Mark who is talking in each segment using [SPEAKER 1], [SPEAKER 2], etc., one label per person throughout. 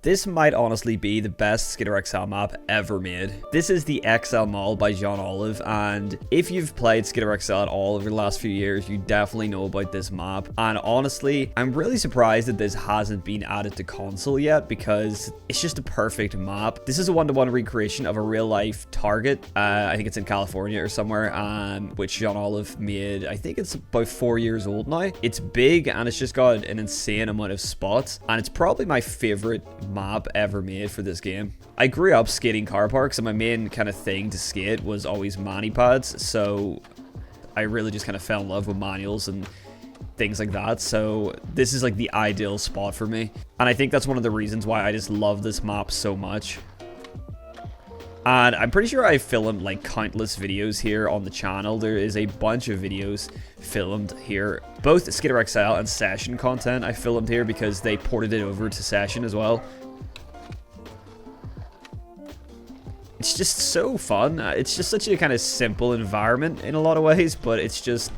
[SPEAKER 1] This might honestly be the best Skitter XL map ever made. This is the XL Mall by John Olive, and if you've played Skitter XL at all over the last few years, you definitely know about this map. And honestly, I'm really surprised that this hasn't been added to console yet, because it's just a perfect map. This is a one-to-one recreation of a real-life Target. I think it's in California or somewhere, which John Olive made. I think it's about 4 years old now. It's big, and it's just got an insane amount of spots, and it's probably my favorite map ever made for this game. I grew up skating car parks, and my main kind of thing to skate was always mani pads, so I really just kind of fell in love with manuals and things like that. So this is like the ideal spot for me, and I think that's one of the reasons why I just love this map so much. And I'm pretty sure I filmed like countless videos here on the channel. There is a bunch of videos filmed here. Both Skitter XL and Session content I filmed here because they ported it over to Session as well. It's just so fun. It's just such a kind of simple environment in a lot of ways, but it's just...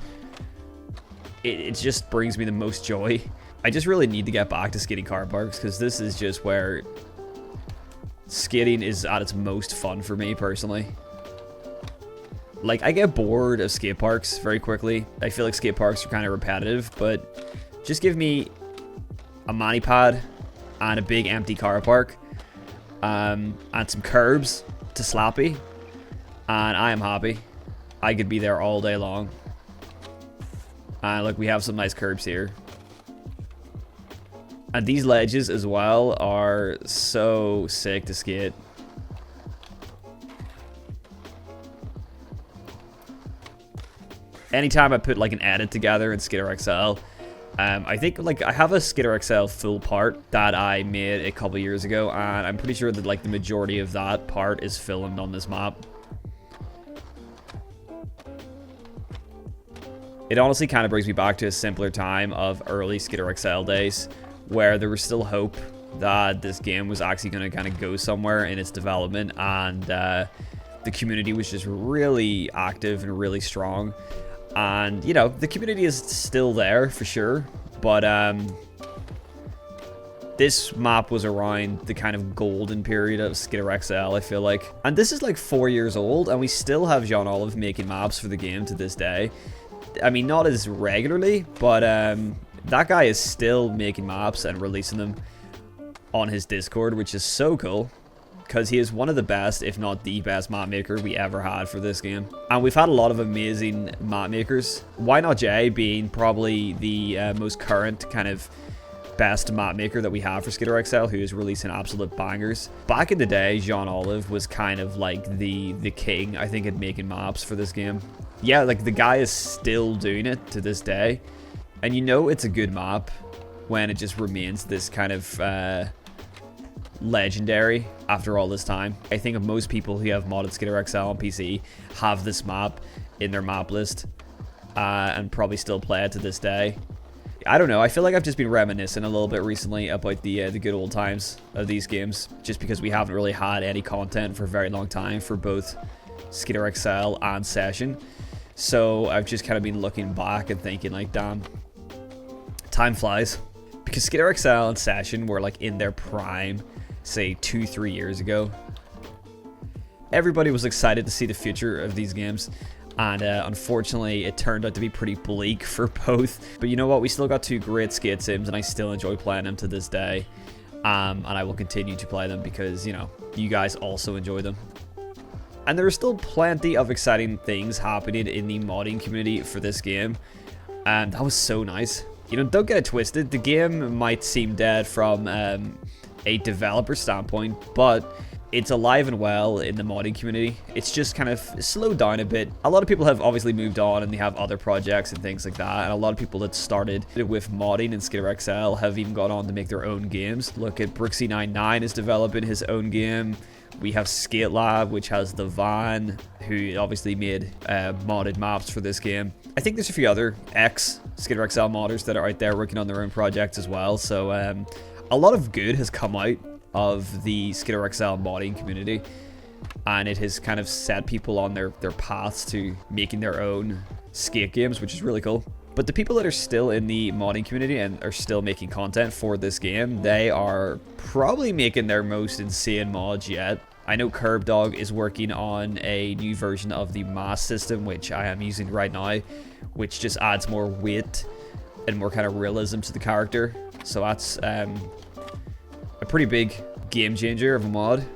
[SPEAKER 1] It just brings me the most joy. I just really need to get back to skating car parks, because this is just where skating is at its most fun for me personally. Like, I get bored of skate parks very quickly. I feel like skate parks are kind of repetitive, but just give me a mani pad and a big empty car park, and some curbs to slappy, and I am happy. I could be there all day long. And look, we have some nice curbs here. And these ledges as well are so sick to skate. Anytime I put like an edit together in Skitter XL, I think like I have a Skitter XL full part that I made a couple years ago, and I'm pretty sure that like the majority of that part is filmed on this map. It honestly kind of brings me back to a simpler time of early Skitter XL days, where there was still hope that this game was actually going to kind of go somewhere in its development, and the community was just really active and really strong. And, you know, the community is still there for sure, but this map was around the kind of golden period of Skitter XL, I feel like. And this is like 4 years old, and we still have John Olive making maps for the game to this day. I mean, not as regularly, but that guy is still making maps and releasing them on his Discord, which is so cool, because he is one of the best, if not the best map maker we ever had for this game. And we've had a lot of amazing map makers. Why Not Jay being probably the most current kind of best map maker that we have for Skitter XL, who is releasing absolute bangers. Back in the day, John Olive was kind of like the king, I think, at making maps for this game. Yeah, like the guy is still doing it to this day. And you know it's a good map when it just remains this kind of legendary after all this time. I think of most people who have modded Skitter XL on PC have this map in their map list and probably still play it to this day. I don't know, I feel like I've just been reminiscing a little bit recently about the good old times of these games, just because we haven't really had any content for a very long time for both Skitter XL and Session. So I've just kind of been looking back and thinking like, damn, time flies. Because Skitter XL and Session were like in their prime, say 2-3 years ago. Everybody was excited to see the future of these games, and unfortunately it turned out to be pretty bleak for both. But you know what, we still got two great skate sims, and I still enjoy playing them to this day, and I will continue to play them because, you know, you guys also enjoy them. And there are still plenty of exciting things happening in the modding community for this game, and that was so nice. You know, don't get it twisted, the game might seem dead from a developer standpoint, but it's alive and well in the modding community. It's just kind of slowed down a bit. A lot of people have obviously moved on, and they have other projects and things like that, and a lot of people that started with modding in Skitter XL have even gone on to make their own games. Look at Brooksy99 is developing his own game. We have Skate Lab, which has the Van, who obviously made modded maps for this game. I think there's a few other Skitter XL modders that are out there working on their own projects as well. So a lot of good has come out of the Skitter XL modding community, and it has kind of set people on their paths to making their own skate games, which is really cool. But the people that are still in the modding community and are still making content for this game, they are probably making their most insane mods yet. I know Curb Dog is working on a new version of the mass system, which I am using right now, which just adds more weight and more kind of realism to the character. So that's a pretty big game changer of a mod.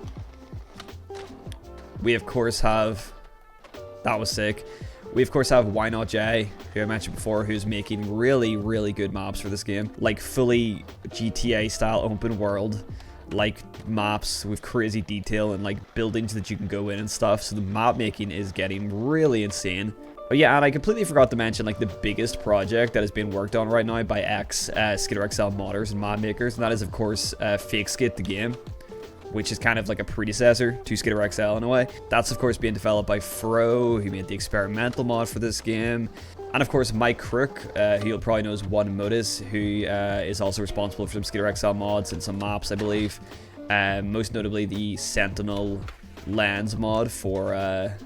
[SPEAKER 1] We of course have, that was sick. We of course have Why Not Jay, who I mentioned before, who's making really, really good maps for this game. Like fully GTA style open world, like maps with crazy detail and like buildings that you can go in and stuff. So the map making is getting really insane. Oh yeah, and I completely forgot to mention like the biggest project that is being worked on right now by Skitter XL modders and mod makers, and that is of course Fake Skit the game, which is kind of like a predecessor to Skitter XL in a way. That's of course being developed by Fro, who made the experimental mod for this game. And of course Mike Crook, who you'll probably know as One Modus, who is also responsible for some Skitter XL mods and some maps, I believe. Most notably the Sentinel lens mod for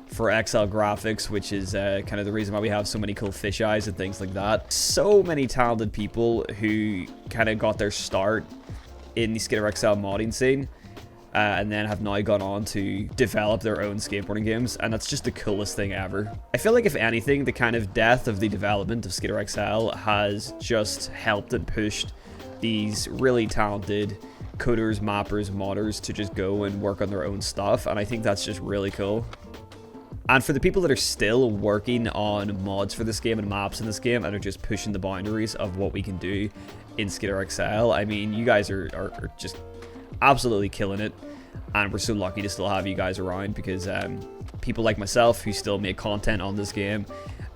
[SPEAKER 1] XL graphics, which is kind of the reason why we have so many cool fisheyes and things like that. So many talented people who kind of got their start in the Skitter XL modding scene, and then have now gone on to develop their own skateboarding games, and that's just the coolest thing ever. I feel like if anything, the kind of death of the development of Skitter XL has just helped and pushed these really talented coders, mappers, modders to just go and work on their own stuff, and I think that's just really cool. And for the people that are still working on mods for this game and maps in this game and are just pushing the boundaries of what we can do in Skitter XL, I mean, you guys are just absolutely killing it, and we're so lucky to still have you guys around, because people like myself who still make content on this game,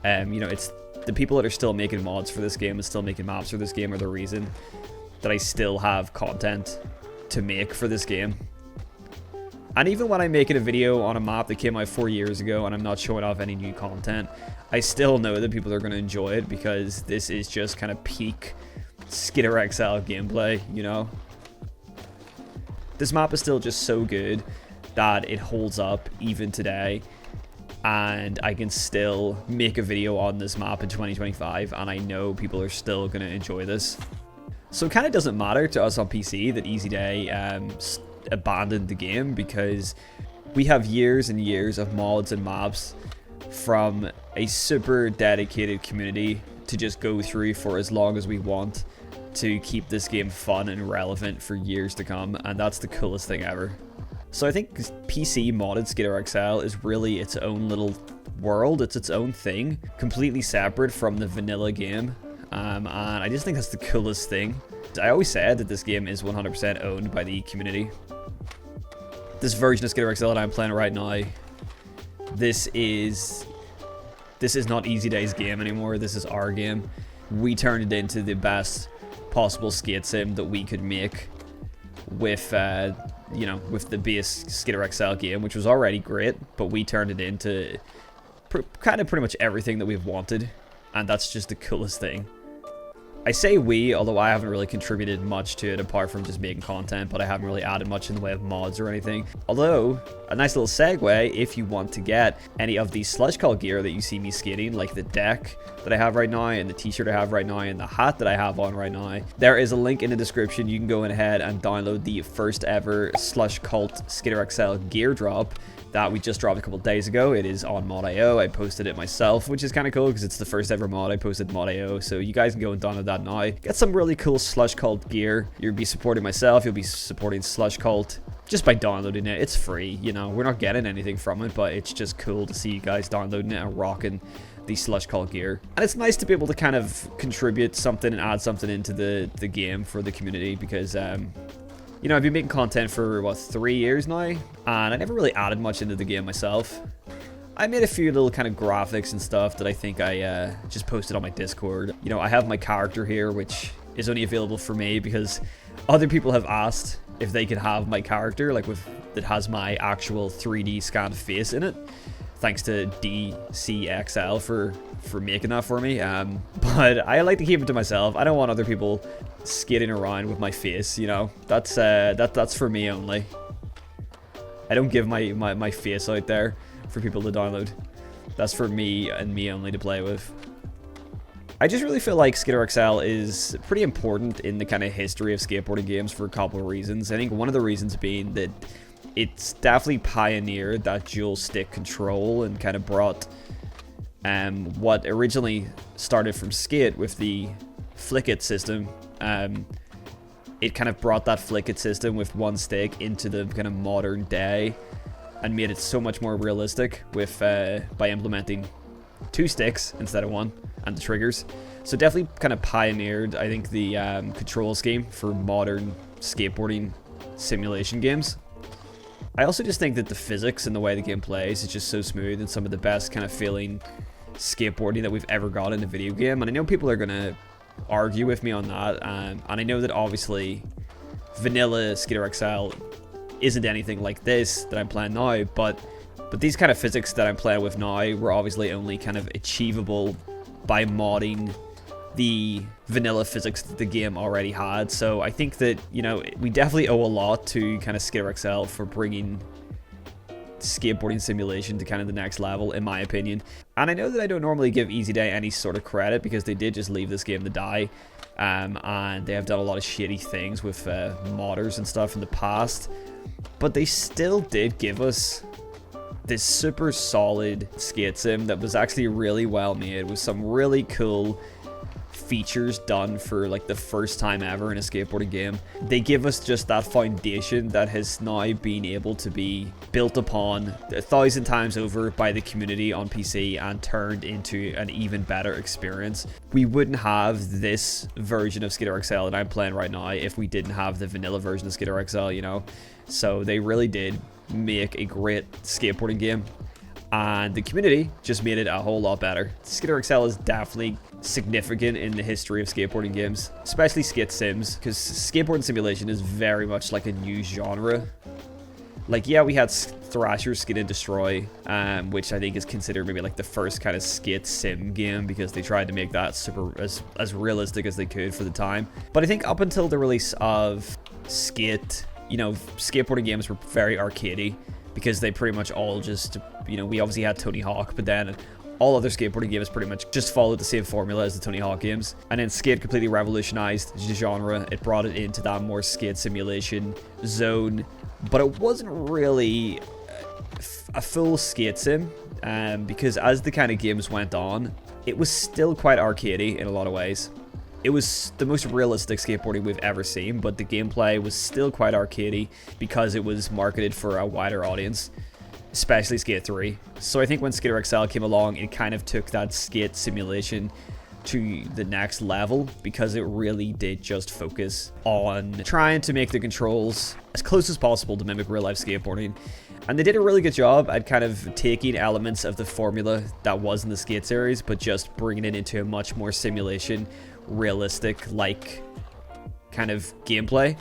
[SPEAKER 1] you know, it's the people that are still making mods for this game and still making maps for this game are the reason that I still have content to make for this game. And even when I'm making a video on a map that came out 4 years ago and I'm not showing off any new content, I still know that people are going to enjoy it, because this is just kind of peak Skitter XL gameplay, you know? This map is still just so good that it holds up even today, and I can still make a video on this map in 2025, and I know people are still going to enjoy this. So it kind of doesn't matter to us on PC that Easy Day abandoned the game, because we have years and years of mods and maps from a super dedicated community to just go through for as long as we want to keep this game fun and relevant for years to come, and that's the coolest thing ever. So I think PC modded Skitter XL is really its own little world, it's its own thing, completely separate from the vanilla game, and I just think that's the coolest thing. I always said that this game is 100% owned by the community. This version of Skitter XL that I'm playing right now, this is not Easy Day's game anymore, this is our game. We turned it into the best possible skate sim that we could make with you know, with the base Skitter XL game, which was already great, but we turned it into kind of pretty much everything that we've wanted, and that's just the coolest thing. I say we, although I haven't really contributed much to it apart from just making content, but I haven't really added much in the way of mods or anything. Although, a nice little segue, if you want to get any of the SLUSHCULT gear that you see me skating, like the deck that I have right now, and the t-shirt I have right now, and the hat that I have on right now, there is a link in the description. You can go ahead and download the first ever SLUSHCULT Skitter XL gear drop that we just dropped a couple days ago. It is on mod.io. I posted it myself, which is kind of cool because it's the first ever mod I posted mod.io, so you guys can go and download that now. Get some really cool SLUSHCULT gear. You'll be supporting myself, you'll be supporting SLUSHCULT just by downloading it. It's free, you know, we're not getting anything from it, but it's just cool to see you guys downloading it and rocking the SLUSHCULT gear. And it's nice to be able to kind of contribute something and add something into the game for the community, because you know, I've been making content for, what, 3 years now, and I never really added much into the game myself. I made a few little kind of graphics and stuff that I think I just posted on my Discord. You know, I have my character here, which is only available for me because other people have asked if they could have my character, like that has my actual 3D scanned face in it. Thanks to DCXL for making that for me. But I like to keep it to myself. I don't want other people skating around with my face, you know. That's for me only. I don't give my face out there for people to download. That's for me and me only to play with. I just really feel like Skitter XL is pretty important in the kind of history of skateboarding games for a couple of reasons. I think one of the reasons being that it's definitely pioneered that dual stick control and kind of brought what originally started from skate with the flick it system. It kind of brought that flick it system with one stick into the kind of modern day and made it so much more realistic with by implementing 2 sticks instead of 1 and the triggers. So definitely kind of pioneered, I think, the control scheme for modern skateboarding simulation games. I also just think that the physics and the way the game plays is just so smooth and some of the best kind of feeling skateboarding that we've ever got in a video game. And I know people are going to argue with me on that. And I know that obviously vanilla Skitter XL isn't anything like this that I'm playing now, but these kind of physics that I'm playing with now were obviously only kind of achievable by modding the vanilla physics that the game already had. So I think that, you know, we definitely owe a lot to kind of Skitter XL for bringing skateboarding simulation to kind of the next level, in my opinion. And I know that I don't normally give Easy Day any sort of credit because they did just leave this game to die, and they have done a lot of shitty things with modders and stuff in the past, but they still did give us this super solid skate sim that was actually really well made with some really cool features done for like the first time ever in a skateboarding game. They give us just that foundation that has now been able to be built upon 1,000 times over by the community on PC and turned into an even better experience. We wouldn't have this version of Skitter XL that I'm playing right now if we didn't have the vanilla version of Skitter XL, you know. So they really did make a great skateboarding game, and the community just made it a whole lot better. Skitter XL is definitely significant in the history of skateboarding games, especially skate sims, because skateboarding simulation is very much like a new genre. Like, yeah, we had Thrasher's Skate and Destroy, which I think is considered maybe like the first kind of skate sim game because they tried to make that super as realistic as they could for the time. But I think up until the release of Skate, you know, skateboarding games were very arcadey because they pretty much all just, you know, we obviously had Tony Hawk, but then all other skateboarding games pretty much just followed the same formula as the Tony Hawk games. And then Skate completely revolutionized the genre. It brought it into that more skate simulation zone, but it wasn't really a full skate sim, because as the kind of games went on, it was still quite arcadey in a lot of ways. It was the most realistic skateboarding we've ever seen, but the gameplay was still quite arcadey because it was marketed for a wider audience, especially Skate 3. So I think when Skitter XL came along, it kind of took that skate simulation to the next level because it really did just focus on trying to make the controls as close as possible to mimic real-life skateboarding. And they did a really good job at kind of taking elements of the formula that was in the Skate series, but just bringing it into a much more simulation, realistic, like, kind of gameplay.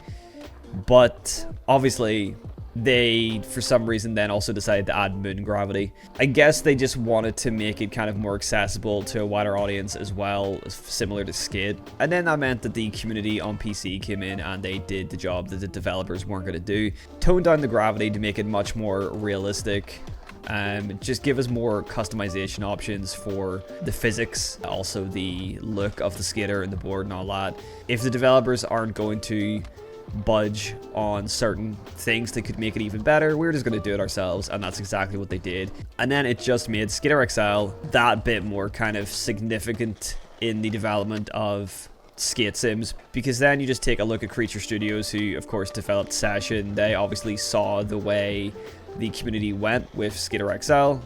[SPEAKER 1] But obviously they, for some reason, then also decided to add moon gravity. I guess they just wanted to make it kind of more accessible to a wider audience as well, similar to Skate. And then that meant that the community on PC came in and they did the job that the developers weren't going to do. Toned down the gravity to make it much more realistic. Just give us more customization options for the physics, also the look of the skater and the board and all that. If the developers aren't going to budge on certain things that could make it even better, we're just going to do it ourselves, and that's exactly what they did. And then it just made Skitter XL that bit more kind of significant in the development of skate sims, because then you just take a look at Creature Studios, who of course developed Session. They obviously saw the way the community went with Skitter XL,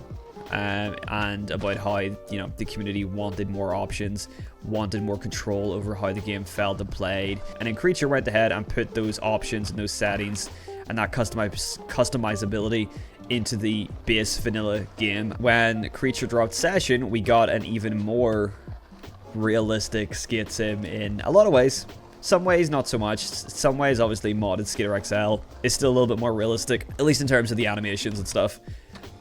[SPEAKER 1] and about how, you know, the community wanted more options, wanted more control over how the game felt and played. And then Creature went ahead and put those options and those settings and that customizability into the base vanilla game. When Creature dropped Session, we got an even more realistic skate sim in a lot of ways. Some ways, not so much. Some ways, obviously, modded Skitter XL is still a little bit more realistic, at least in terms of the animations and stuff.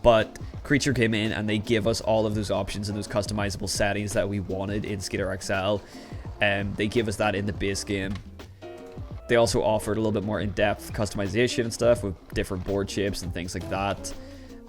[SPEAKER 1] But Creature came in and they gave us all of those options and those customizable settings that we wanted in Skitter XL. And they give us that in the base game. They also offered a little bit more in-depth customization and stuff with different board shapes and things like that.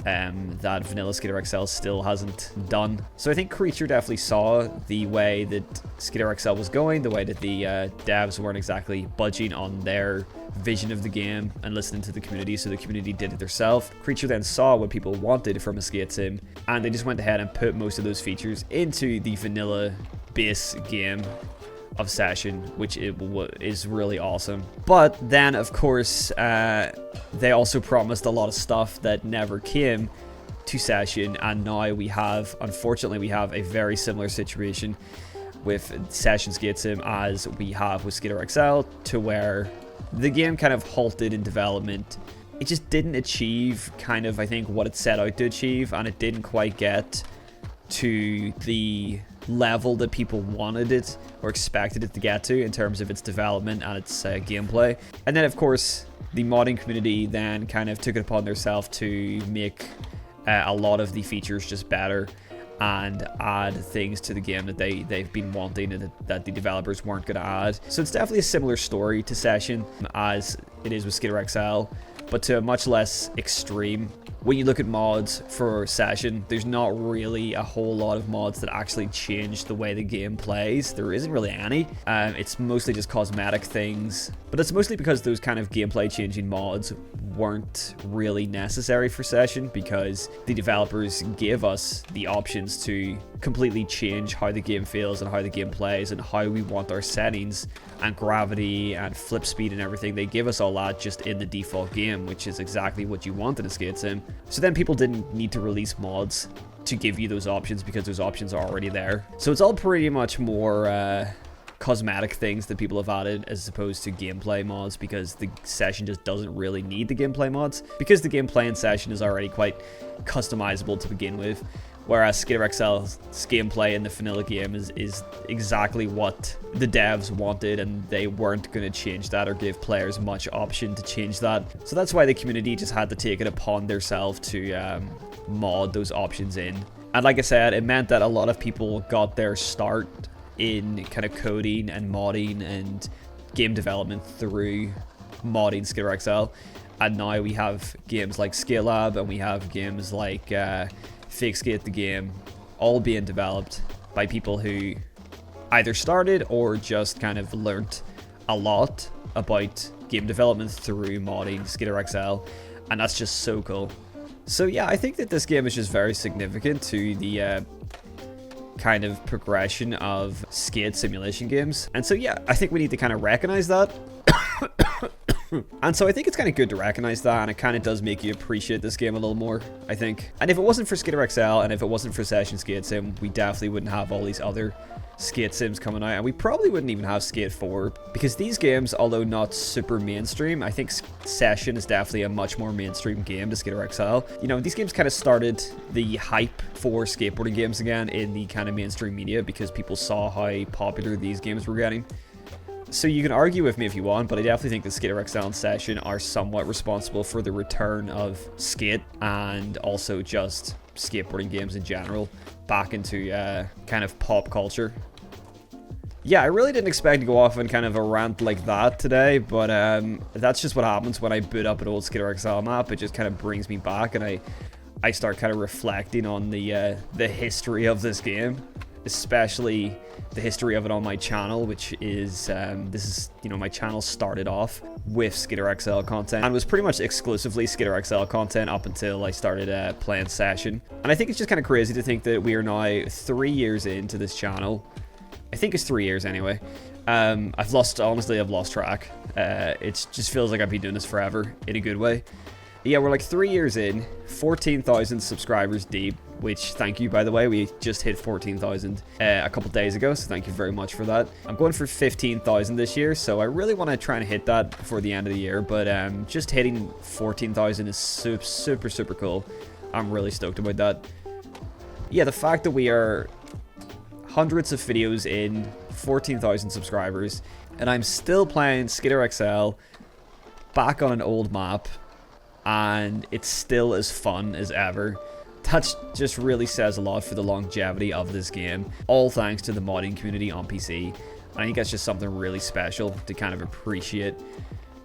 [SPEAKER 1] that vanilla Skitter XL still hasn't done. So I think Creature definitely saw the way that Skitter XL was going, the way that the devs weren't exactly budging on their vision of the game and listening to the community, so the community did it themselves. Creature then saw what people wanted from a skate sim, and they just went ahead and put most of those features into the vanilla base game of Session, which is really awesome. But then, of course, they also promised a lot of stuff that never came to Session, and now unfortunately, we have a very similar situation with Session Skate Sim as we have with Skitter XL, to where the game kind of halted in development. It just didn't achieve kind of, I think, what it set out to achieve, and it didn't quite get to the level that people wanted it or expected it to get to in terms of its development and its gameplay. And then, of course, the modding community then kind of took it upon themselves to make a lot of the features just better and add things to the game that they've been wanting and that the developers weren't going to add. So it's definitely a similar story to Session as it is with Skitter XL, but to a much less extreme. When you look at mods for Session, there's not really a whole lot of mods that actually change the way the game plays. There isn't really any. It's mostly just cosmetic things, but it's mostly because those kind of gameplay changing mods weren't really necessary for Session, because the developers gave us the options to completely change how the game feels and how the game plays and how we want our settings and gravity and flip speed and everything. They give us all that just in the default game, which is exactly what you want in a skate sim. So then people didn't need to release mods to give you those options, because those options are already there. So it's all pretty much more cosmetic things that people have added as opposed to gameplay mods, because the Session just doesn't really need the gameplay mods, because the gameplay in Session is already quite customizable to begin with. Whereas Skitter XL's gameplay in the vanilla game is exactly what the devs wanted, and they weren't going to change that or give players much option to change that. So that's why the community just had to take it upon themselves to mod those options in. And like I said, it meant that a lot of people got their start in kind of coding and modding and game development through modding Skitter XL. And now we have games like Skate and we have games like Fake Skate the game, all being developed by people who either started or just kind of learnt a lot about game development through modding Skitter XL, and that's just so cool. So yeah, I think that this game is just very significant to the kind of progression of skate simulation games. And so yeah, I think we need to kind of recognize that. And so I think it's kind of good to recognize that, and it kind of does make you appreciate this game a little more, I think. And if it wasn't for Skitter XL and if it wasn't for Session Skate Sim, we definitely wouldn't have all these other skate sims coming out, and we probably wouldn't even have Skate 4, because these games, although not super mainstream, I think Session is definitely a much more mainstream game to Skitter XL. You know, these games kind of started the hype for skateboarding games again in the kind of mainstream media, because people saw how popular these games were getting. So you can argue with me if you want, but I definitely think that Skitter XL and Session are somewhat responsible for the return of skate and also just skateboarding games in general back into kind of pop culture. Yeah, I really didn't expect to go off on kind of a rant like that today, but that's just what happens when I boot up an old Skitter XL map. It just kind of brings me back, and I start kind of reflecting on the history of this game, especially the history of it on my channel, which is my channel started off with Skitter XL content and was pretty much exclusively Skitter XL content up until I started playing Session. And I think it's just kind of crazy to think that we are now 3 years into this channel. I think it's 3 years anyway. I've lost track. It just feels like I've been doing this forever in a good way. Yeah, we're like 3 years in, 14,000 subscribers deep, which, thank you, by the way. We just hit 14,000 a couple days ago, so thank you very much for that. I'm going for 15,000 this year, so I really want to try and hit that before the end of the year, but just hitting 14,000 is super, super cool. I'm really stoked about that. Yeah, the fact that we are hundreds of videos in, 14,000 subscribers, and I'm still playing Skitter XL back on an old map, and it's still as fun as ever. That just really says a lot for the longevity of this game, all thanks to the modding community on PC. I think that's just something really special to kind of appreciate.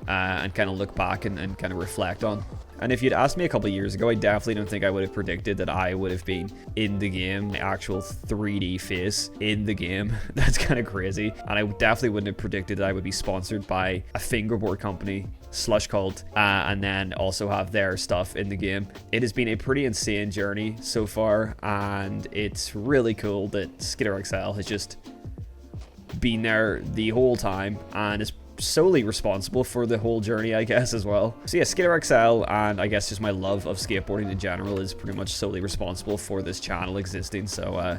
[SPEAKER 1] and kind of look back and kind of reflect on. And if you'd asked me a couple of years ago, I definitely don't think I would have predicted that I would have been in the game, the actual 3D face in the game. That's kind of crazy. And I definitely wouldn't have predicted that I would be sponsored by a fingerboard company, SLUSHCULT, and then also have their stuff in the game. It has been a pretty insane journey so far, and it's really cool that Skitter XL has just been there the whole time and is solely responsible for the whole journey, I guess, as well. So yeah, Skitter XL, and I guess just my love of skateboarding in general, is pretty much solely responsible for this channel existing. So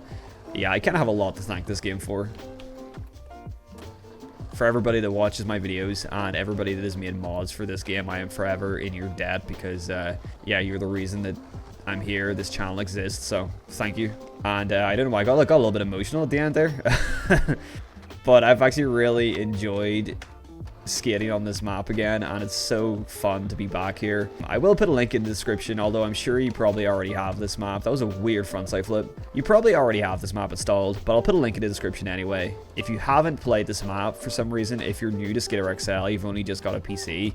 [SPEAKER 1] yeah, I kind of have a lot to thank this game for. For everybody that watches my videos and everybody that has made mods for this game, I am forever in your debt, because yeah, you're the reason that I'm here, this channel exists, so thank you. And I don't know why I got a little bit emotional at the end there. But I've actually really enjoyed skating on this map again, and it's so fun to be back here. I will put a link in the description, although I'm sure you probably already have this map. That was a weird frontside flip. You probably already have this map installed, but I'll put a link in the description anyway. If you haven't played this map for some reason, if you're new to Skitter XL, you've only just got a PC,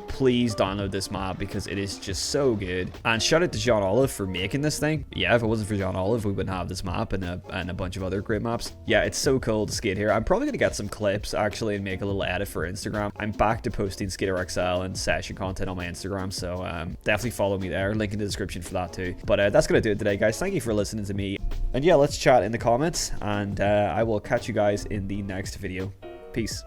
[SPEAKER 1] please download this map because it is just so good. And shout out to John Olive for making this thing. Yeah, if it wasn't for John Olive, we wouldn't have this map and a bunch of other great maps. Yeah, it's so cool to skate here. I'm probably going to get some clips actually and make a little edit for Instagram. I'm back to posting Skitter XL and session content on my Instagram, so definitely follow me there. Link in the description for that too. But that's going to do it today, guys. Thank you for listening to me. And yeah, let's chat in the comments, and I will catch you guys in the next video. Peace.